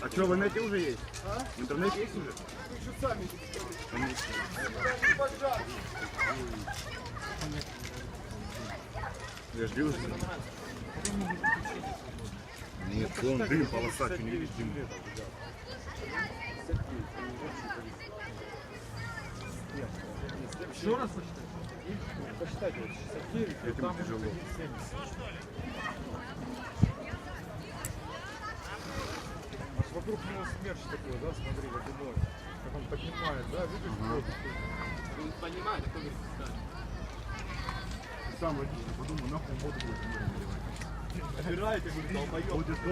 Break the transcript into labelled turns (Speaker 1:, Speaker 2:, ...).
Speaker 1: А что, в интернете уже есть? А? В интернете есть уже?
Speaker 2: Вы что сами?
Speaker 1: Я ж делаю. Нет, вон дым, полоса, что не видишь дым.
Speaker 2: Еще раз посчитайте? Посчитайте, 69,
Speaker 1: это
Speaker 2: там
Speaker 1: тяжело.
Speaker 2: 70. Аж вокруг него смерч такой, да, смотри, водяной. Как он поднимает, да, видишь?
Speaker 3: Он понимает, кто говорит, да.
Speaker 1: Сам родитель, подумал, нахуй воду будет наливать.
Speaker 2: Набирайте, говорит, долбоёб.
Speaker 1: Вот здесь